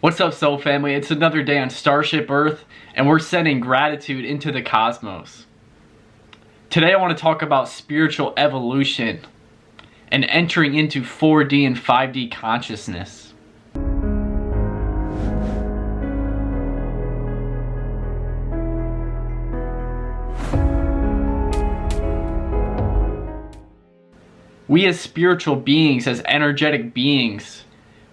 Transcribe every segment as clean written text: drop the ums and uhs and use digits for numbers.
What's up, Soul Family? It's another day on Starship Earth, and we're sending gratitude into the cosmos. Today I want to talk about spiritual evolution and entering into 4D and 5D consciousness. We as spiritual beings, as energetic beings,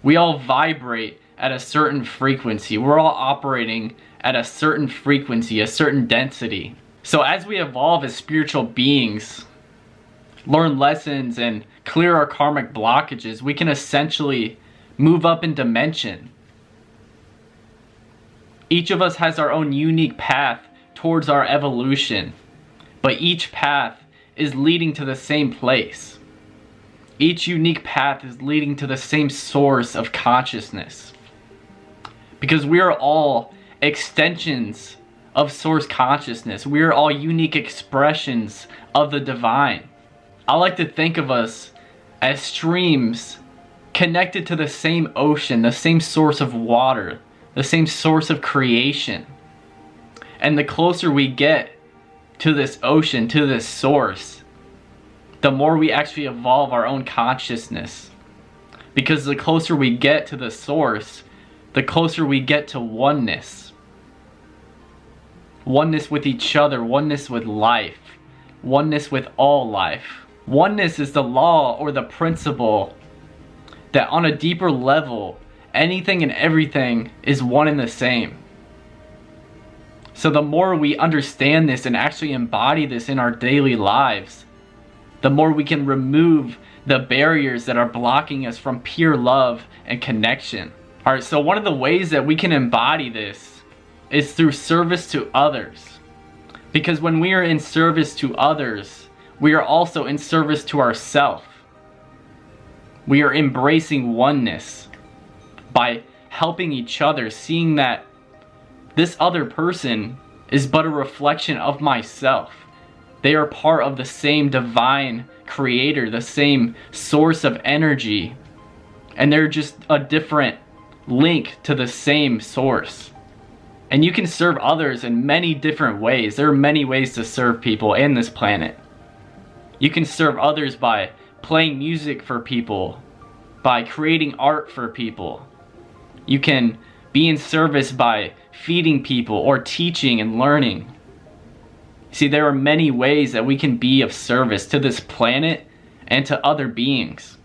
we all vibrate at a certain frequency. We're all operating at a certain frequency, a certain density. So as we evolve as spiritual beings, learn lessons and clear our karmic blockages, we can essentially move up in dimension. Each of us has our own unique path towards our evolution, but each path is leading to the same place. Each unique path is leading to the same source of consciousness. Because we are all extensions of source consciousness. We are all unique expressions of the divine. I like to think of us as streams connected to the same ocean, the same source of water, the same source of creation. And the closer we get to this ocean, to this source, the more we actually evolve our own consciousness. Because the closer we get to the source, the closer we get to oneness. Oneness with each other, oneness with life, oneness with all life. Oneness is the law or the principle that on a deeper level, anything and everything is one and the same. So the more we understand this and actually embody this in our daily lives, the more we can remove the barriers that are blocking us from pure love and connection. Alright, so one of the ways that we can embody this is through service to others. Because when we are in service to others, we are also in service to ourselves. We are embracing oneness by helping each other, seeing that this other person is but a reflection of myself. They are part of the same divine creator, the same source of energy, and they're just a different link to the same source. And you can serve others in many different ways. There are many ways to serve people in this planet. You can serve others by playing music for people, by creating art for people. You can be in service by feeding people or teaching and learning. See, there are many ways that we can be of service to this planet and to other beings.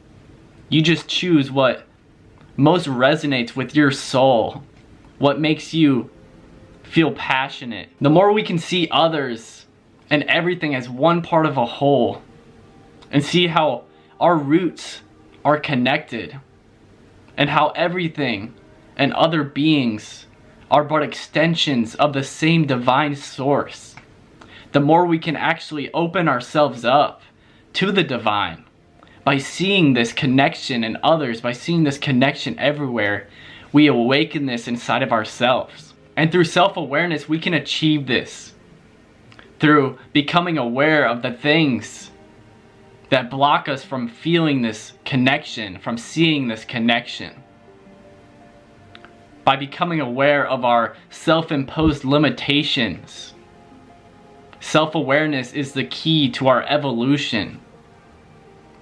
You just choose what most resonates with your soul, what makes you feel passionate. The more we can see others and everything as one part of a whole and see how our roots are connected and how everything and other beings are but extensions of the same divine source, the more we can actually open ourselves up to the divine. By seeing this connection in others, by seeing this connection everywhere, we awaken this inside of ourselves. And through self-awareness, we can achieve this. Through becoming aware of the things that block us from feeling this connection, from seeing this connection. By becoming aware of our self-imposed limitations. Self-awareness is the key to our evolution.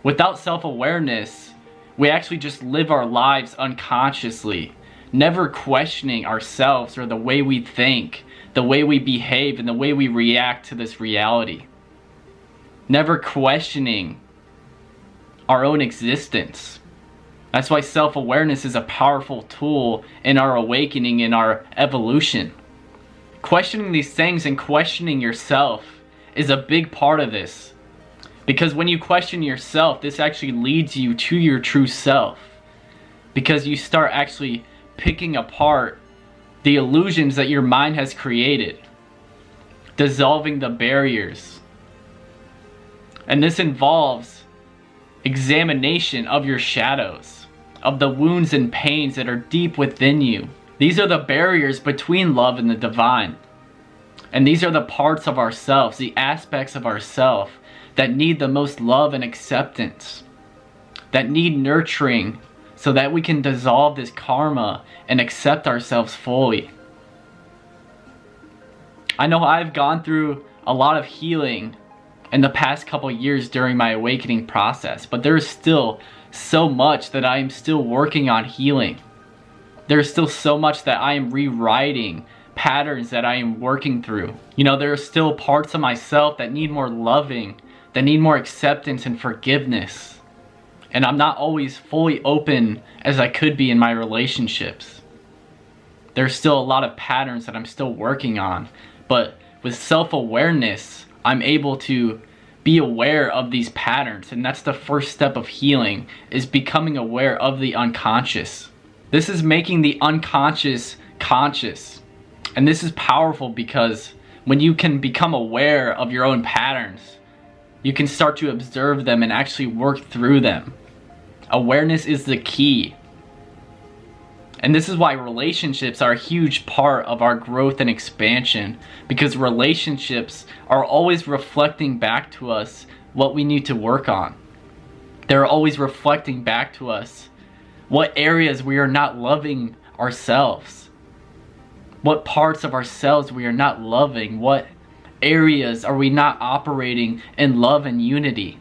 Without self-awareness, we actually just live our lives unconsciously, never questioning ourselves or the way we think, the way we behave, and the way we react to this reality. Never questioning our own existence. That's why self-awareness is a powerful tool in our awakening, in our evolution. Questioning these things and questioning yourself is a big part of this. Because when you question yourself, this actually leads you to your true self. Because you start actually picking apart the illusions that your mind has created. Dissolving the barriers. And this involves examination of your shadows. Of the wounds and pains that are deep within you. These are the barriers between love and the divine. And these are the parts of ourselves, the aspects of ourselves that need the most love and acceptance, that need nurturing so that we can dissolve this karma and accept ourselves fully. I know I've gone through a lot of healing in the past couple years during my awakening process, but there's still so much that I am still working on healing. There's still so much that I am rewriting, patterns that I am working through. You know, there are still parts of myself that need more loving, that need more acceptance and forgiveness. And I'm not always fully open as I could be in my relationships. There's still a lot of patterns that I'm still working on. But with self-awareness, I'm able to be aware of these patterns. And that's the first step of healing, is becoming aware of the unconscious. This is making the unconscious conscious. And this is powerful because when you can become aware of your own patterns, you can start to observe them and actually work through them. Awareness is the key. And this is why relationships are a huge part of our growth and expansion, because relationships are always reflecting back to us what we need to work on. They're always reflecting back to us what areas we are not loving ourselves, what parts of ourselves we are not loving, what areas are we not operating in love and unity.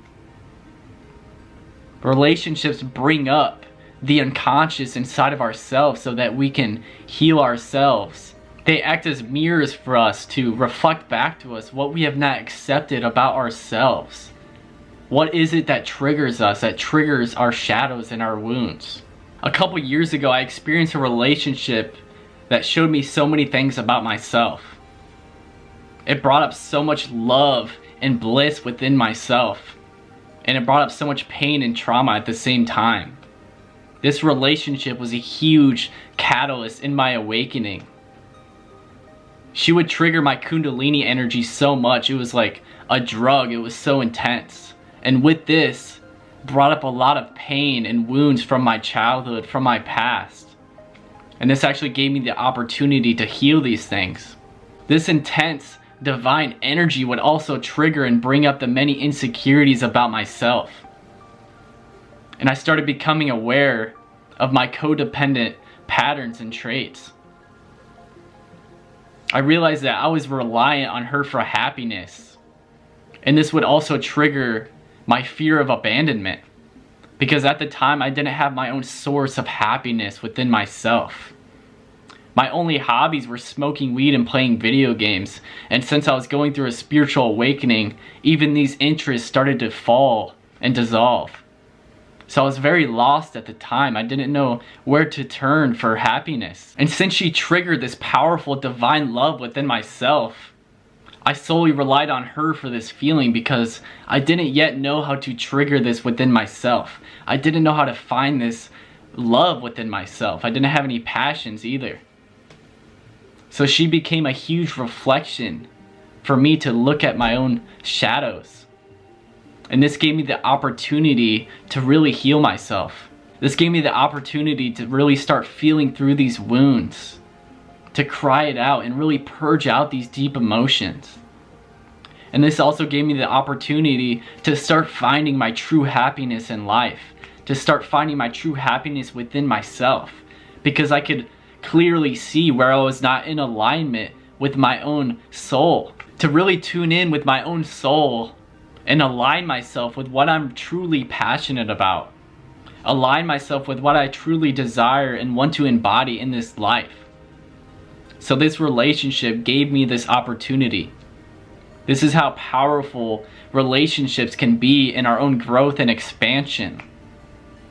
Relationships bring up the unconscious inside of ourselves so that we can heal ourselves. They act as mirrors for us to reflect back to us what we have not accepted about ourselves. What is it that triggers us, that triggers our shadows and our wounds? A couple years ago, I experienced a relationship that showed me so many things about myself. It brought up so much love and bliss within myself. And it brought up so much pain and trauma at the same time. This relationship was a huge catalyst in my awakening. She would trigger my Kundalini energy so much. It was like a drug. It was so intense. And with this, brought up a lot of pain and wounds from my childhood, from my past. And this actually gave me the opportunity to heal these things. This intense divine energy would also trigger and bring up the many insecurities about myself. And I started becoming aware of my codependent patterns and traits. I realized that I was reliant on her for happiness. And this would also trigger my fear of abandonment, because at the time I didn't have my own source of happiness within myself. My only hobbies were smoking weed and playing video games, and since I was going through a spiritual awakening, even these interests started to fall and dissolve. So I was very lost at the time. I didn't know where to turn for happiness. And since she triggered this powerful divine love within myself, I solely relied on her for this feeling, because I didn't yet know how to trigger this within myself. I didn't know how to find this love within myself. I didn't have any passions either. So she became a huge reflection for me to look at my own shadows. And this gave me the opportunity to really heal myself. This gave me the opportunity to really start feeling through these wounds, to cry it out and really purge out these deep emotions. And this also gave me the opportunity to start finding my true happiness in life, to start finding my true happiness within myself, because I could clearly see where I was not in alignment with my own soul. To really tune in with my own soul and align myself with what I'm truly passionate about. Align myself with what I truly desire and want to embody in this life. So this relationship gave me this opportunity. This is how powerful relationships can be in our own growth and expansion.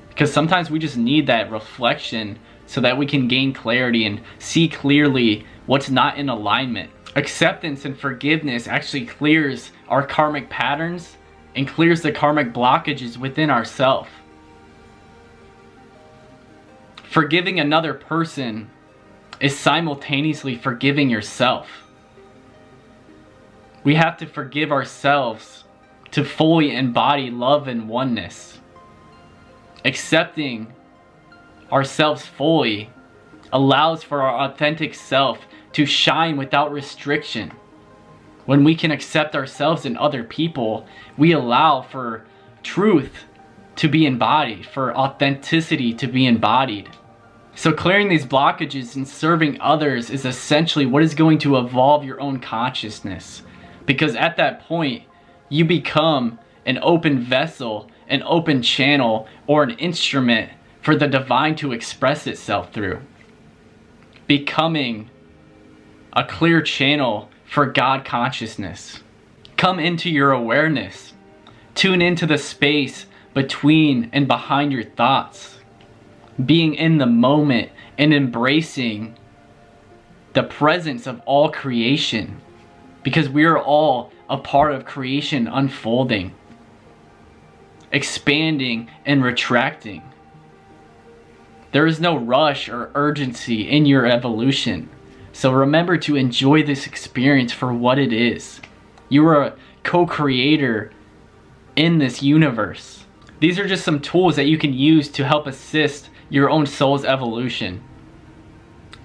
Because sometimes we just need that reflection so that we can gain clarity and see clearly what's not in alignment. Acceptance and forgiveness actually clears our karmic patterns and clears the karmic blockages within ourselves. Forgiving another person is simultaneously forgiving yourself. We have to forgive ourselves to fully embody love and oneness. Accepting ourselves fully allows for our authentic self to shine without restriction. When we can accept ourselves and other people, we allow for truth to be embodied, for authenticity to be embodied. So clearing these blockages and serving others is essentially what is going to evolve your own consciousness. Because at that point, you become an open vessel, an open channel, or an instrument for the divine to express itself through. Becoming a clear channel for God consciousness. Come into your awareness. Tune into the space between and behind your thoughts. Being in the moment and embracing the presence of all creation. Because we are all a part of creation unfolding, expanding and retracting. There is no rush or urgency in your evolution. So remember to enjoy this experience for what it is. You are a co-creator in this universe. These are just some tools that you can use to help assist your own soul's evolution.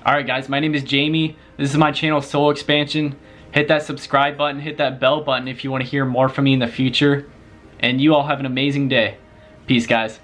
Alright guys, my name is Jamie. This is my channel Soul Expansion. Hit that subscribe button, hit that bell button if you want to hear more from me in the future. And you all have an amazing day. Peace guys.